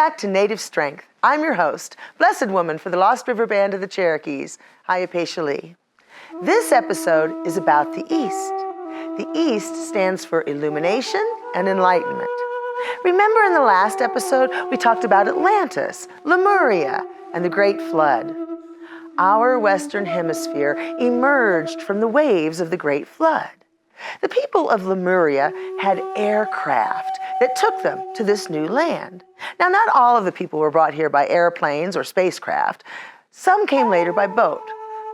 back to Native Strength. I'm your host, Blessed Woman for the Lost River Band of the Cherokees, Hyapatia. This episode is about the East. The East stands for illumination and enlightenment. Remember in the last episode, we talked about Atlantis, Lemuria, and the Great Flood. Our Western Hemisphere emerged from the waves of the Great Flood. The people of Lemuria had aircraft that took them to this new land. Now, not all of the people were brought here by airplanes or spacecraft. Some came later by boat.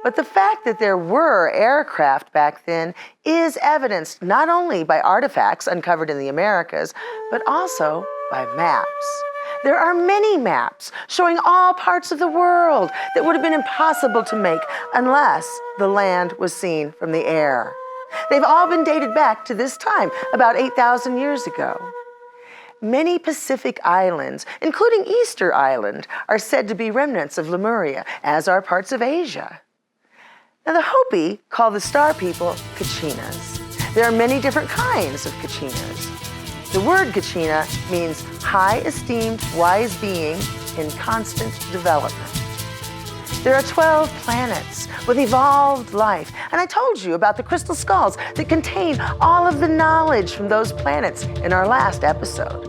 But the fact that there were aircraft back then is evidenced not only by artifacts uncovered in the Americas, but also by maps. There are many maps showing all parts of the world that would have been impossible to make unless the land was seen from the air. They've all been dated back to this time, about 8,000 years ago. Many Pacific islands, including Easter Island, are said to be remnants of Lemuria, as are parts of Asia. Now, the Hopi call the star people Kachinas. There are many different kinds of Kachinas. The word Kachina means high-esteemed, wise being in constant development. There are 12 planets with evolved life, and I told you about the crystal skulls that contain all of the knowledge from those planets in our last episode.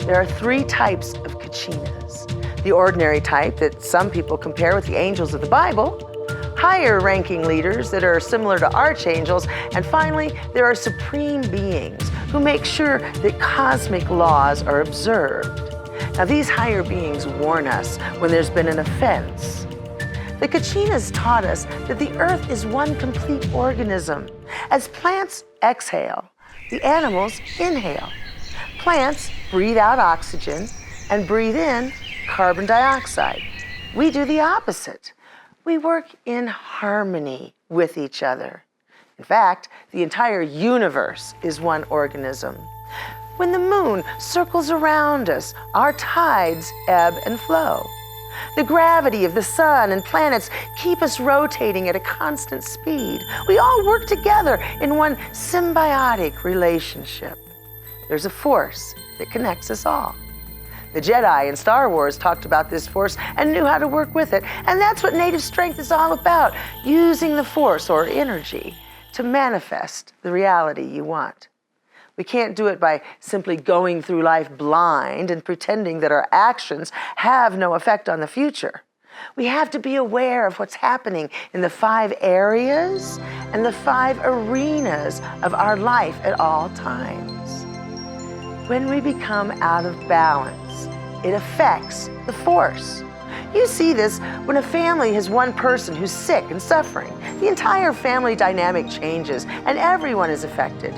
There are 3 types of Kachinas. The ordinary type that some people compare with the angels of the Bible, higher-ranking leaders that are similar to archangels, and finally, there are supreme beings who make sure that cosmic laws are observed. Now, these higher beings warn us when there's been an offense. The Kachinas taught us that the earth is one complete organism. As plants exhale, the animals inhale. Plants breathe out oxygen and breathe in carbon dioxide. We do the opposite. We work in harmony with each other. In fact, the entire universe is one organism. When the moon circles around us, our tides ebb and flow. The gravity of the sun and planets keep us rotating at a constant speed. We all work together in one symbiotic relationship. There's a force that connects us all. The Jedi in Star Wars talked about this force and knew how to work with it. And that's what Native Strength is all about, using the force or energy to manifest the reality you want. We can't do it by simply going through life blind and pretending that our actions have no effect on the future. We have to be aware of what's happening in the 5 areas and the 5 arenas of our life at all times. When we become out of balance, it affects the force. You see this when a family has one person who's sick and suffering. The entire family dynamic changes and everyone is affected.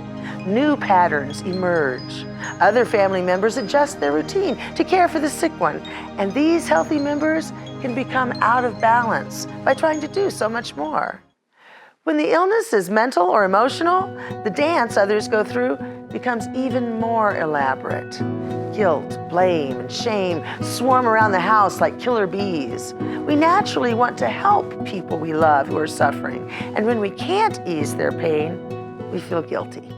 New patterns emerge. Other family members adjust their routine to care for the sick one, and these healthy members can become out of balance by trying to do so much more. When the illness is mental or emotional, the dance others go through becomes even more elaborate. Guilt, blame, and shame swarm around the house like killer bees. We naturally want to help people we love who are suffering, and when we can't ease their pain, we feel guilty.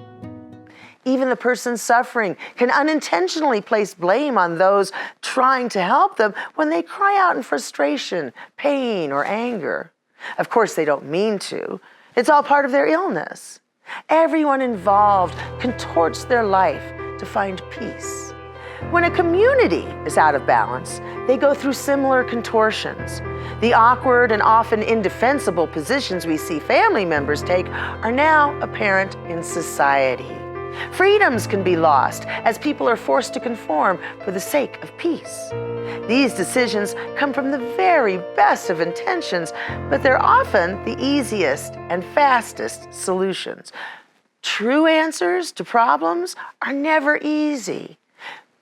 Even the person suffering can unintentionally place blame on those trying to help them when they cry out in frustration, pain, or anger. Of course, they don't mean to. It's all part of their illness. Everyone involved contorts their life to find peace. When a community is out of balance, they go through similar contortions. The awkward and often indefensible positions we see family members take are now apparent in society. Freedoms can be lost as people are forced to conform for the sake of peace. These decisions come from the very best of intentions, but they're often the easiest and fastest solutions. True answers to problems are never easy.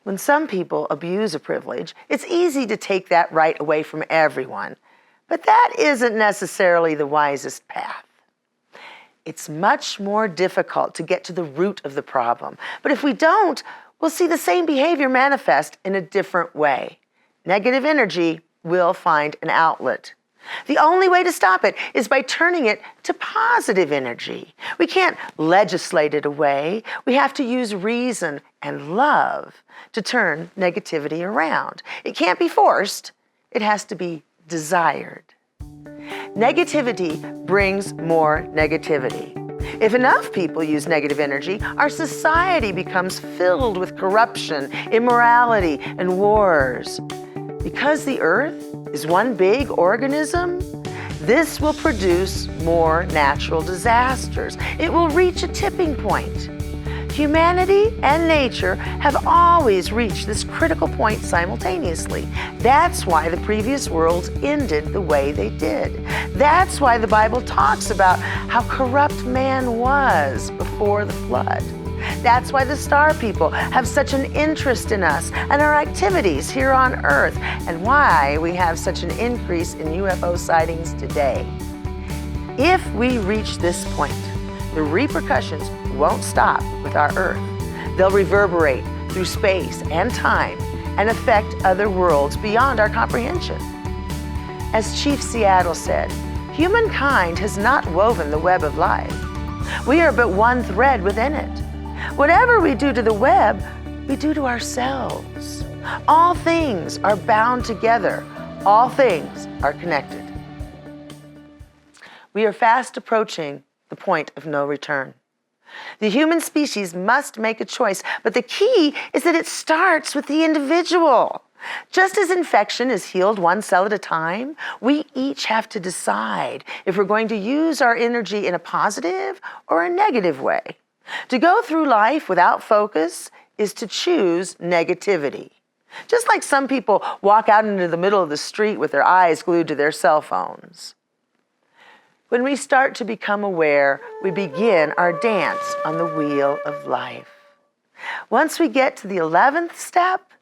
When some people abuse a privilege, it's easy to take that right away from everyone, but that isn't necessarily the wisest path. It's much more difficult to get to the root of the problem. But if we don't, we'll see the same behavior manifest in a different way. Negative energy will find an outlet. The only way to stop it is by turning it to positive energy. We can't legislate it away. We have to use reason and love to turn negativity around. It can't be forced. It has to be desired. Negativity brings more negativity. If enough people use negative energy, our society becomes filled with corruption, immorality, and wars. Because the earth is one big organism, this will produce more natural disasters. It will reach a tipping point. Humanity and nature have always reached this critical point simultaneously. That's why the previous worlds ended the way they did. That's why the Bible talks about how corrupt man was before the flood. That's why the star people have such an interest in us and our activities here on Earth, and why we have such an increase in UFO sightings today. If we reach this point, the repercussions won't stop with our Earth. They'll reverberate through space and time and affect other worlds beyond our comprehension. As Chief Seattle said, humankind has not woven the web of life. We are but one thread within it. Whatever we do to the web, we do to ourselves. All things are bound together. All things are connected. We are fast approaching the point of no return. The human species must make a choice, but the key is that it starts with the individual. Just as infection is healed one cell at a time, we each have to decide if we're going to use our energy in a positive or a negative way. To go through life without focus is to choose negativity. Just like some people walk out into the middle of the street with their eyes glued to their cell phones. When we start to become aware, we begin our dance on the wheel of life. Once we get to the 11th step,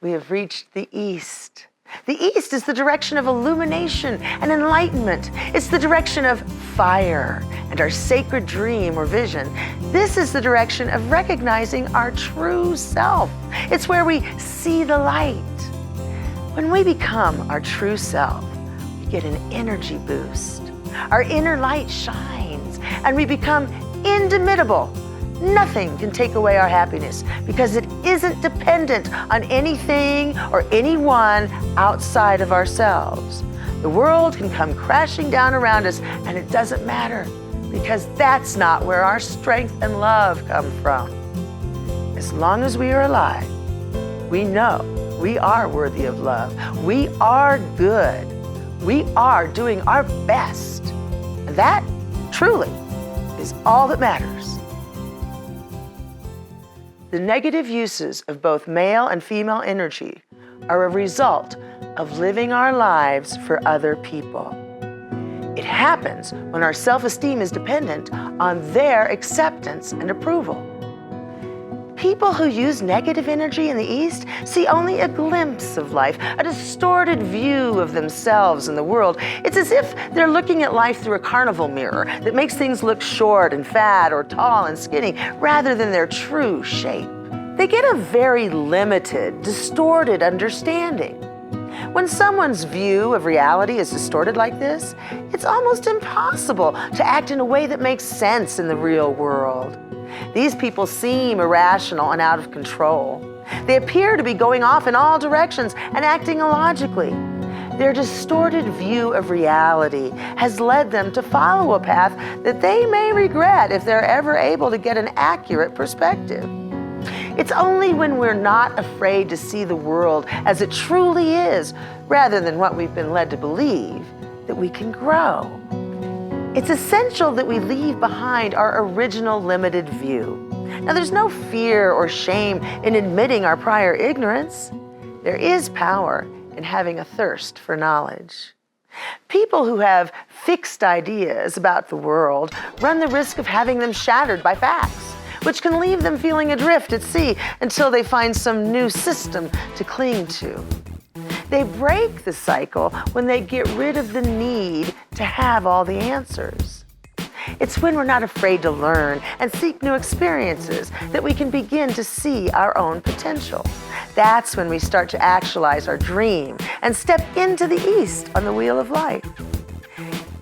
we have reached the East. The East is the direction of illumination and enlightenment. It's the direction of fire and our sacred dream or vision. This is the direction of recognizing our true self. It's where we see the light. When we become our true self, we get an energy boost. Our inner light shines and we become indomitable. Nothing can take away our happiness because it isn't dependent on anything or anyone outside of ourselves. The world can come crashing down around us and it doesn't matter because that's not where our strength and love come from. As long as we are alive, we know we are worthy of love. We are good. We are doing our best. And that truly is all that matters. The negative uses of both male and female energy are a result of living our lives for other people. It happens when our self-esteem is dependent on their acceptance and approval. People who use negative energy in the East see only a glimpse of life, a distorted view of themselves and the world. It's as if they're looking at life through a carnival mirror that makes things look short and fat or tall and skinny rather than their true shape. They get a very limited, distorted understanding. When someone's view of reality is distorted like this, it's almost impossible to act in a way that makes sense in the real world. These people seem irrational and out of control. They appear to be going off in all directions and acting illogically. Their distorted view of reality has led them to follow a path that they may regret if they're ever able to get an accurate perspective. It's only when we're not afraid to see the world as it truly is, rather than what we've been led to believe, that we can grow. It's essential that we leave behind our original limited view. Now, there's no fear or shame in admitting our prior ignorance. There is power in having a thirst for knowledge. People who have fixed ideas about the world run the risk of having them shattered by facts, which can leave them feeling adrift at sea until they find some new system to cling to. They break the cycle when they get rid of the need to have all the answers. It's when we're not afraid to learn and seek new experiences that we can begin to see our own potential. That's when we start to actualize our dream and step into the East on the wheel of life.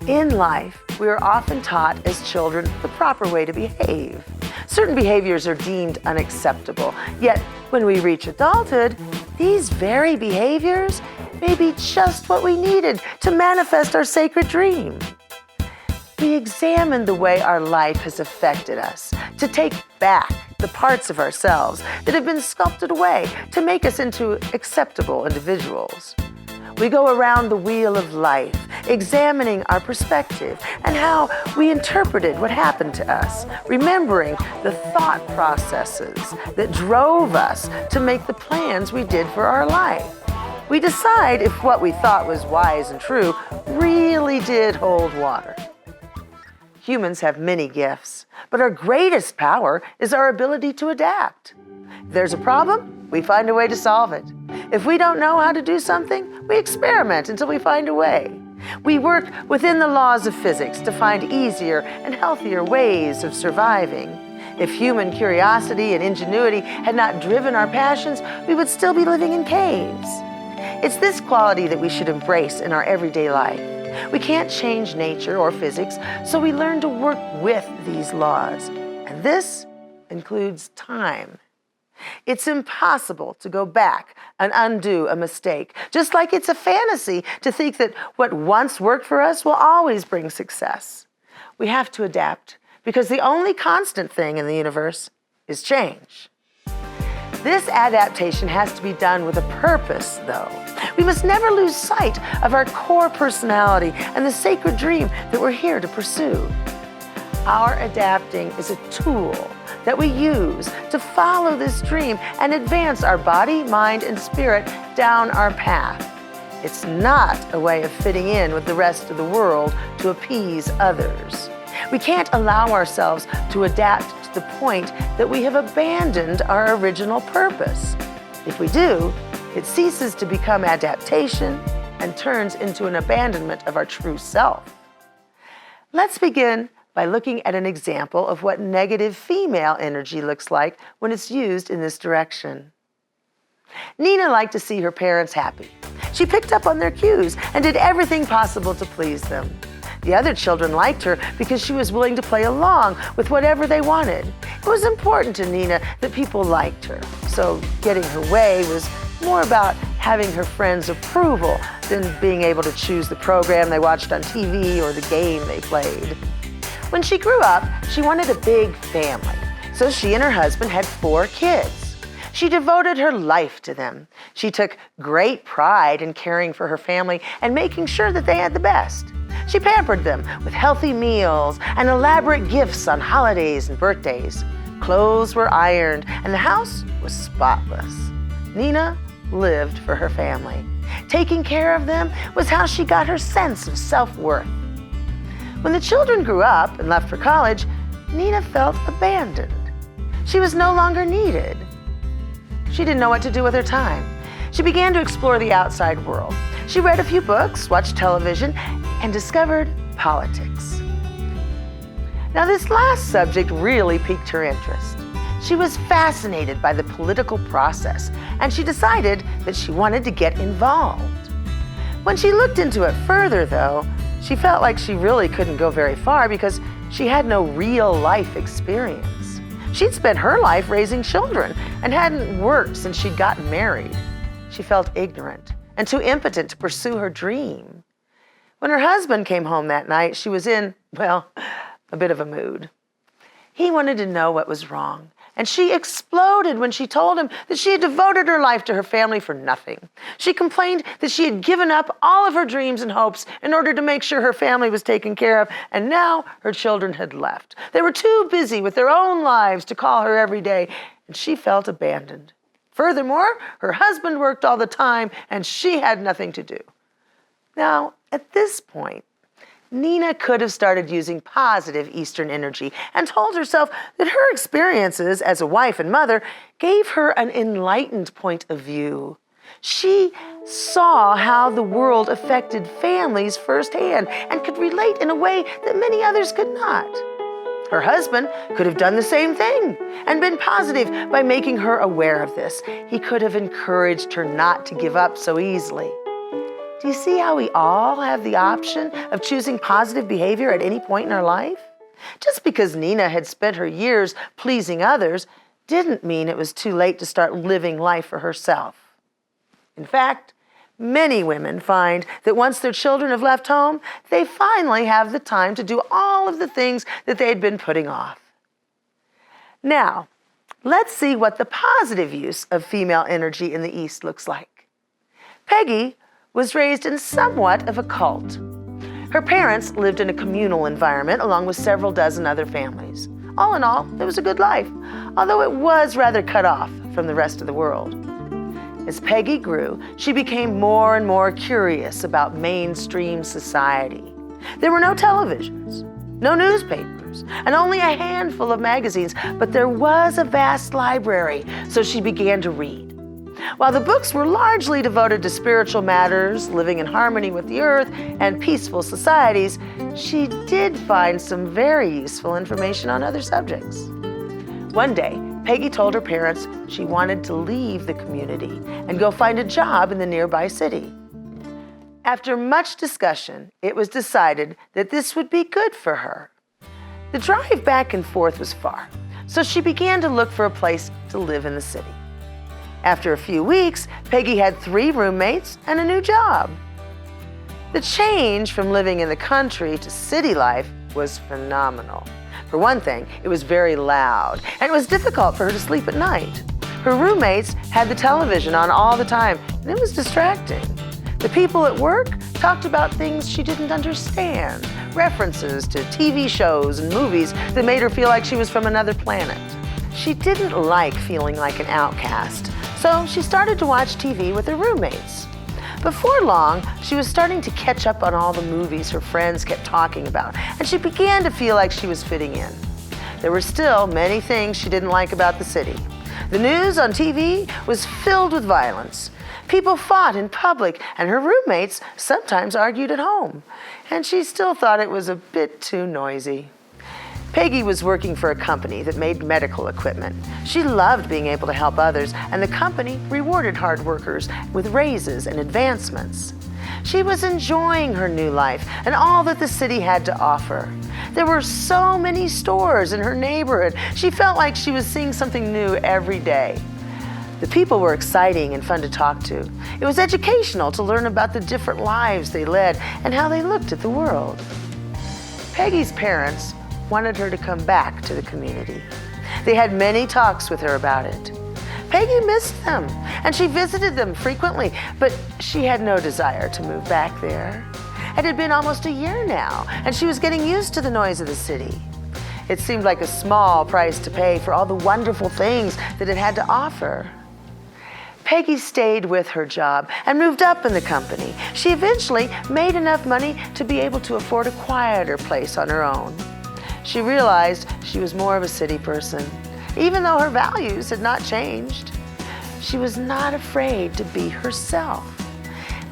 In life, we are often taught as children the proper way to behave. Certain behaviors are deemed unacceptable, yet when we reach adulthood, these very behaviors may be just what we needed to manifest our sacred dream. We examine the way our life has affected us, to take back the parts of ourselves that have been sculpted away to make us into acceptable individuals. We go around the wheel of life, examining our perspective and how we interpreted what happened to us, remembering the thought processes that drove us to make the plans we did for our life. We decide if what we thought was wise and true really did hold water. Humans have many gifts, but our greatest power is our ability to adapt. If there's a problem, we find a way to solve it. If we don't know how to do something, we experiment until we find a way. We work within the laws of physics to find easier and healthier ways of surviving. If human curiosity and ingenuity had not driven our passions, we would still be living in caves. It's this quality that we should embrace in our everyday life. We can't change nature or physics, so we learn to work with these laws. And this includes time. It's impossible to go back and undo a mistake, just like it's a fantasy to think that what once worked for us will always bring success. We have to adapt because the only constant thing in the universe is change. This adaptation has to be done with a purpose, though. We must never lose sight of our core personality and the sacred dream that we're here to pursue. Our adapting is a tool that we use to follow this dream and advance our body, mind, and spirit down our path. It's not a way of fitting in with the rest of the world to appease others. We can't allow ourselves to adapt to the point that we have abandoned our original purpose. If we do, it ceases to become adaptation and turns into an abandonment of our true self. Let's begin by looking at an example of what negative female energy looks like when it's used in this direction. Nina liked to see her parents happy. She picked up on their cues and did everything possible to please them. The other children liked her because she was willing to play along with whatever they wanted. It was important to Nina that people liked her, so getting her way was more about having her friends' approval than being able to choose the program they watched on TV or the game they played. When she grew up, she wanted a big family, so she and her husband had 4 kids. She devoted her life to them. She took great pride in caring for her family and making sure that they had the best. She pampered them with healthy meals and elaborate gifts on holidays and birthdays. Clothes were ironed and the house was spotless. Nina lived for her family. Taking care of them was how she got her sense of self-worth. When the children grew up and left for college, Nina felt abandoned. She was no longer needed. She didn't know what to do with her time. She began to explore the outside world. She read a few books, watched television, and discovered politics. Now, this last subject really piqued her interest. She was fascinated by the political process, and she decided that she wanted to get involved. When she looked into it further, though, she felt like she really couldn't go very far because she had no real life experience. She'd spent her life raising children and hadn't worked since she'd gotten married. She felt ignorant and too impotent to pursue her dream. When her husband came home that night, she was in, well, a bit of a mood. He wanted to know what was wrong, and she exploded when she told him that she had devoted her life to her family for nothing. She complained that she had given up all of her dreams and hopes in order to make sure her family was taken care of, and now her children had left. They were too busy with their own lives to call her every day, and she felt abandoned. Furthermore, her husband worked all the time, and she had nothing to do. Now, at this point, Nina could have started using positive Eastern energy and told herself that her experiences as a wife and mother gave her an enlightened point of view. She saw how the world affected families firsthand and could relate in a way that many others could not. Her husband could have done the same thing and been positive by making her aware of this. He could have encouraged her not to give up so easily. Do you see how we all have the option of choosing positive behavior at any point in our life? Just because Nina had spent her years pleasing others didn't mean it was too late to start living life for herself. In fact, many women find that once their children have left home, they finally have the time to do all of the things that they had been putting off. Now, let's see what the positive use of female energy in the East looks like. Peggy was raised in somewhat of a cult. Her parents lived in a communal environment along with several dozen other families. All in all, it was a good life, although it was rather cut off from the rest of the world. As Peggy grew, she became more and more curious about mainstream society. There were no televisions, no newspapers, and only a handful of magazines, but there was a vast library, so she began to read. While the books were largely devoted to spiritual matters, living in harmony with the earth, and peaceful societies, she did find some very useful information on other subjects. One day, Peggy told her parents she wanted to leave the community and go find a job in the nearby city. After much discussion, it was decided that this would be good for her. The drive back and forth was far, so she began to look for a place to live in the city. After a few weeks, Peggy had 3 roommates and a new job. The change from living in the country to city life was phenomenal. For one thing, it was very loud, and it was difficult for her to sleep at night. Her roommates had the television on all the time, and it was distracting. The people at work talked about things she didn't understand, references to TV shows and movies that made her feel like she was from another planet. She didn't like feeling like an outcast, so she started to watch TV with her roommates. Before long, she was starting to catch up on all the movies her friends kept talking about, and she began to feel like she was fitting in. There were still many things she didn't like about the city. The news on TV was filled with violence. People fought in public, and her roommates sometimes argued at home, and she still thought it was a bit too noisy. Peggy was working for a company that made medical equipment. She loved being able to help others, and the company rewarded hard workers with raises and advancements. She was enjoying her new life and all that the city had to offer. There were so many stores in her neighborhood. She felt like she was seeing something new every day. The people were exciting and fun to talk to. It was educational to learn about the different lives they led and how they looked at the world. Peggy's parents wanted her to come back to the community. They had many talks with her about it. Peggy missed them, and she visited them frequently, but she had no desire to move back there. It had been almost a year now, and she was getting used to the noise of the city. It seemed like a small price to pay for all the wonderful things that it had to offer. Peggy stayed with her job and moved up in the company. She eventually made enough money to be able to afford a quieter place on her own. She realized she was more of a city person, even though her values had not changed. She was not afraid to be herself.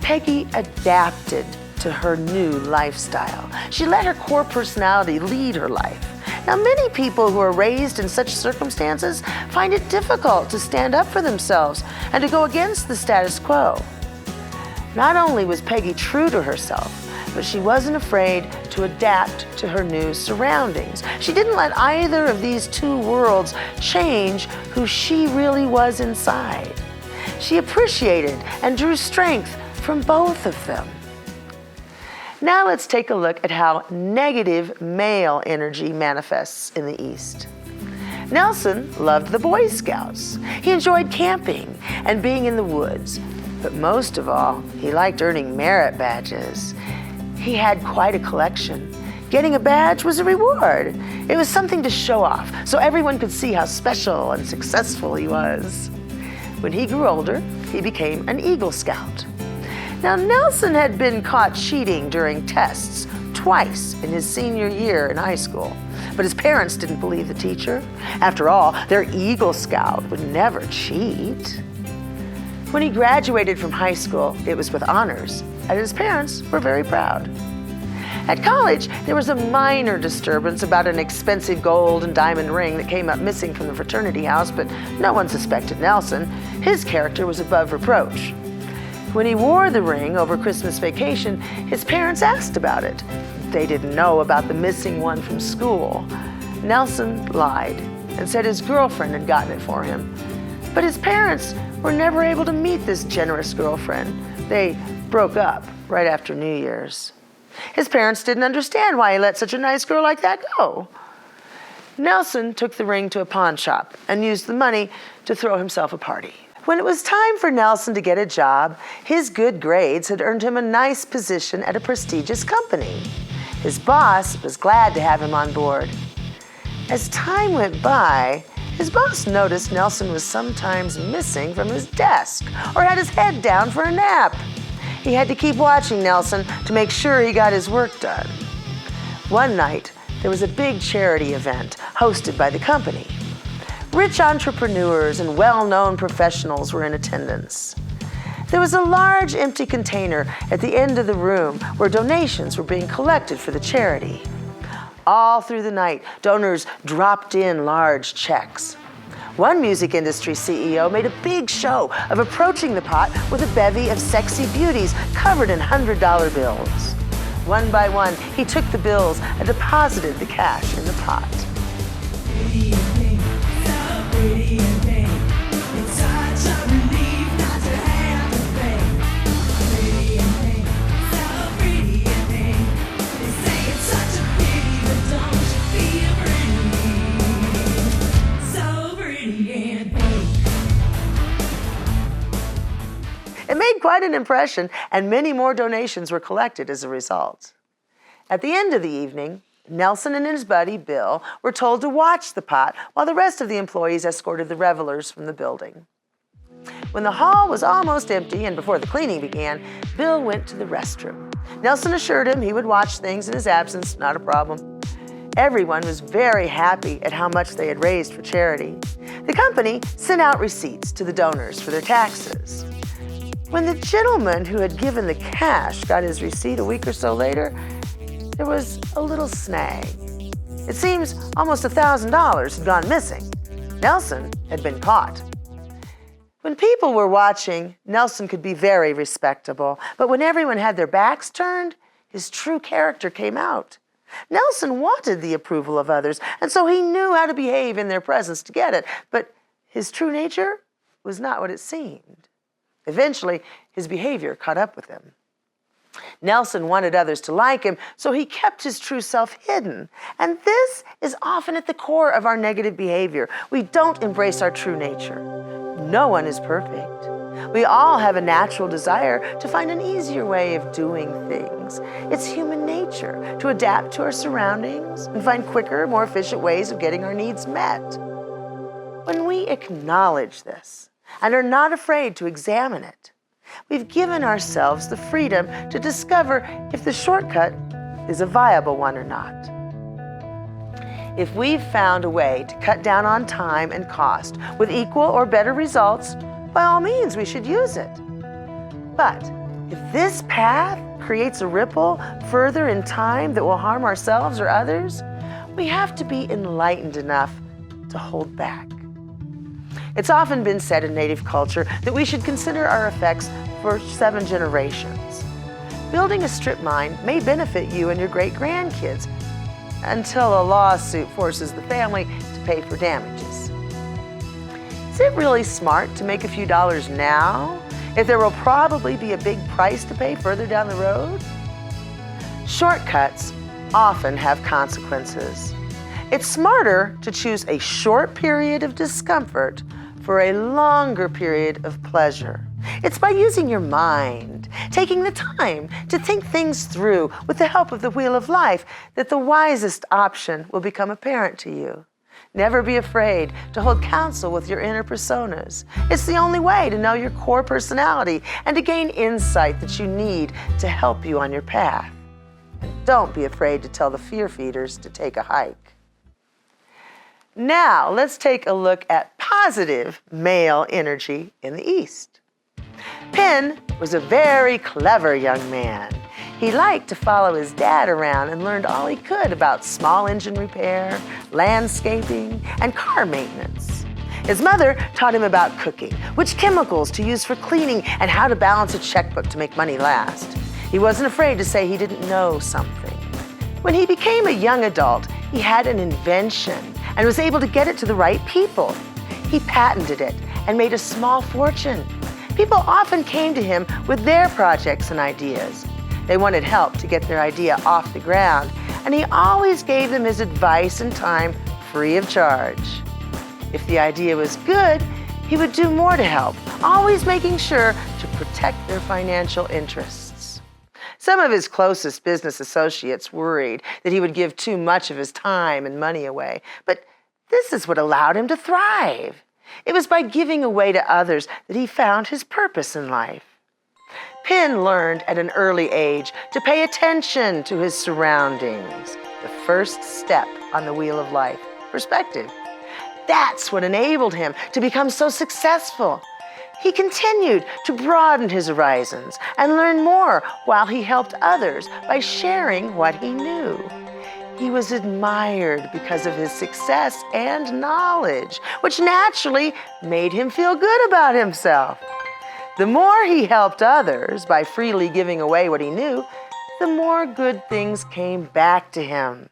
Peggy adapted to her new lifestyle. She let her core personality lead her life. Now, many people who are raised in such circumstances find it difficult to stand up for themselves and to go against the status quo. Not only was Peggy true to herself, but she wasn't afraid to adapt to her new surroundings. She didn't let either of these two worlds change who she really was inside. She appreciated and drew strength from both of them. Now let's take a look at how negative male energy manifests in the East. Nelson loved the Boy Scouts. He enjoyed camping and being in the woods, but most of all, he liked earning merit badges. He had quite a collection. Getting a badge was a reward. It was something to show off, so everyone could see how special and successful he was. When he grew older, he became an Eagle Scout. Now, Nelson had been caught cheating during tests twice in his senior year in high school, but his parents didn't believe the teacher. After all, their Eagle Scout would never cheat. When he graduated from high school, it was with honors, and his parents were very proud. At college, there was a minor disturbance about an expensive gold and diamond ring that came up missing from the fraternity house, but no one suspected Nelson. His character was above reproach. When he wore the ring over Christmas vacation, his parents asked about it. They didn't know about the missing one from school. Nelson lied and said his girlfriend had gotten it for him. But his parents were never able to meet this generous girlfriend. They broke up right after New Year's. His parents didn't understand why he let such a nice girl like that go. Nelson took the ring to a pawn shop and used the money to throw himself a party. When it was time for Nelson to get a job, his good grades had earned him a nice position at a prestigious company. His boss was glad to have him on board. As time went by, his boss noticed Nelson was sometimes missing from his desk or had his head down for a nap. He had to keep watching Nelson to make sure he got his work done. One night, there was a big charity event hosted by the company. Rich entrepreneurs and well-known professionals were in attendance. There was a large empty container at the end of the room where donations were being collected for the charity. All through the night, donors dropped in large checks. One music industry CEO made a big show of approaching the pot with a bevy of sexy beauties covered in $100 bills. One by one, he took the bills and deposited the cash in the pot. Pretty and pink, so pretty and pink. It's such a relief not to have to pay. Pretty and pink, so pretty and pink. They say it's such a pity, but don't you feel pretty? So pretty and pink. It made quite an impression, and many more donations were collected as a result. At the end of the evening, Nelson and his buddy, Bill, were told to watch the pot while the rest of the employees escorted the revelers from the building. When the hall was almost empty and before the cleaning began, Bill went to the restroom. Nelson assured him he would watch things in his absence, not a problem. Everyone was very happy at how much they had raised for charity. The company sent out receipts to the donors for their taxes. When the gentleman who had given the cash got his receipt a week or so later, there was a little snag. It seems almost $1,000 had gone missing. Nelson had been caught. When people were watching, Nelson could be very respectable, but when everyone had their backs turned, his true character came out. Nelson wanted the approval of others, and so he knew how to behave in their presence to get it, but his true nature was not what it seemed. Eventually, his behavior caught up with him. Nelson wanted others to like him, so he kept his true self hidden. And this is often at the core of our negative behavior. We don't embrace our true nature. No one is perfect. We all have a natural desire to find an easier way of doing things. It's human nature to adapt to our surroundings and find quicker, more efficient ways of getting our needs met. When we acknowledge this and are not afraid to examine it, we've given ourselves the freedom to discover if the shortcut is a viable one or not. If we've found a way to cut down on time and cost with equal or better results, by all means, we should use it. But if this path creates a ripple further in time that will harm ourselves or others, we have to be enlightened enough to hold back. It's often been said in Native culture that we should consider our effects for 7 generations. Building a strip mine may benefit you and your great-grandkids until a lawsuit forces the family to pay for damages. Is it really smart to make a few dollars now if there will probably be a big price to pay further down the road? Shortcuts often have consequences. It's smarter to choose a short period of discomfort for a longer period of pleasure. It's by using your mind, taking the time to think things through with the help of the wheel of life, that the wisest option will become apparent to you. Never be afraid to hold counsel with your inner personas. It's the only way to know your core personality and to gain insight that you need to help you on your path. And don't be afraid to tell the fear feeders to take a hike. Now, let's take a look at positive male energy in the East. Penn was a very clever young man. He liked to follow his dad around and learned all he could about small engine repair, landscaping, and car maintenance. His mother taught him about cooking, which chemicals to use for cleaning, and how to balance a checkbook to make money last. He wasn't afraid to say he didn't know something. When he became a young adult, he had an invention and was able to get it to the right people. He patented it and made a small fortune. People often came to him with their projects and ideas. They wanted help to get their idea off the ground, and he always gave them his advice and time free of charge. If the idea was good, he would do more to help, always making sure to protect their financial interests. Some of his closest business associates worried that he would give too much of his time and money away, but this is what allowed him to thrive. It was by giving away to others that he found his purpose in life. Penn learned at an early age to pay attention to his surroundings, the first step on the wheel of life, perspective. That's what enabled him to become so successful. He continued to broaden his horizons and learn more while he helped others by sharing what he knew. He was admired because of his success and knowledge, which naturally made him feel good about himself. The more he helped others by freely giving away what he knew, the more good things came back to him.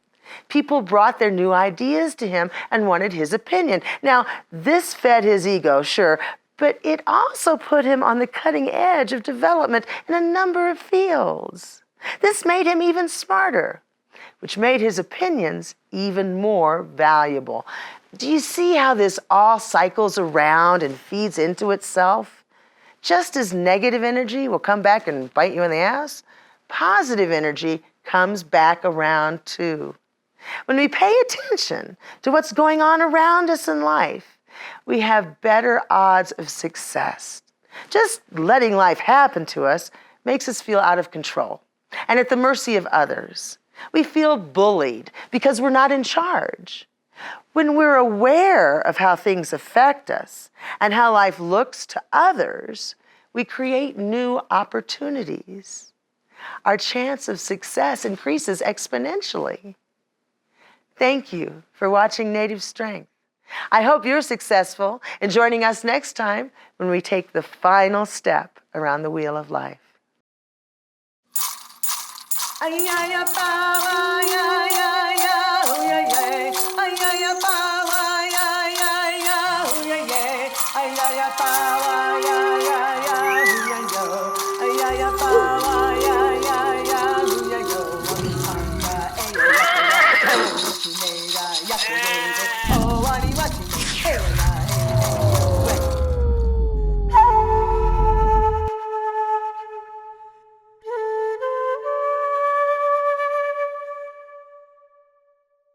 People brought their new ideas to him and wanted his opinion. Now, this fed his ego, sure, but it also put him on the cutting edge of development in a number of fields. This made him even smarter, which made his opinions even more valuable. Do you see how this all cycles around and feeds into itself? Just as negative energy will come back and bite you in the ass, positive energy comes back around too. When we pay attention to what's going on around us in life, we have better odds of success. Just letting life happen to us makes us feel out of control and at the mercy of others. We feel bullied because we're not in charge. When we're aware of how things affect us and how life looks to others, we create new opportunities. Our chance of success increases exponentially. Thank you for watching Native Strength. I hope you're successful in joining us next time when we take the final step around the wheel of life. Oh,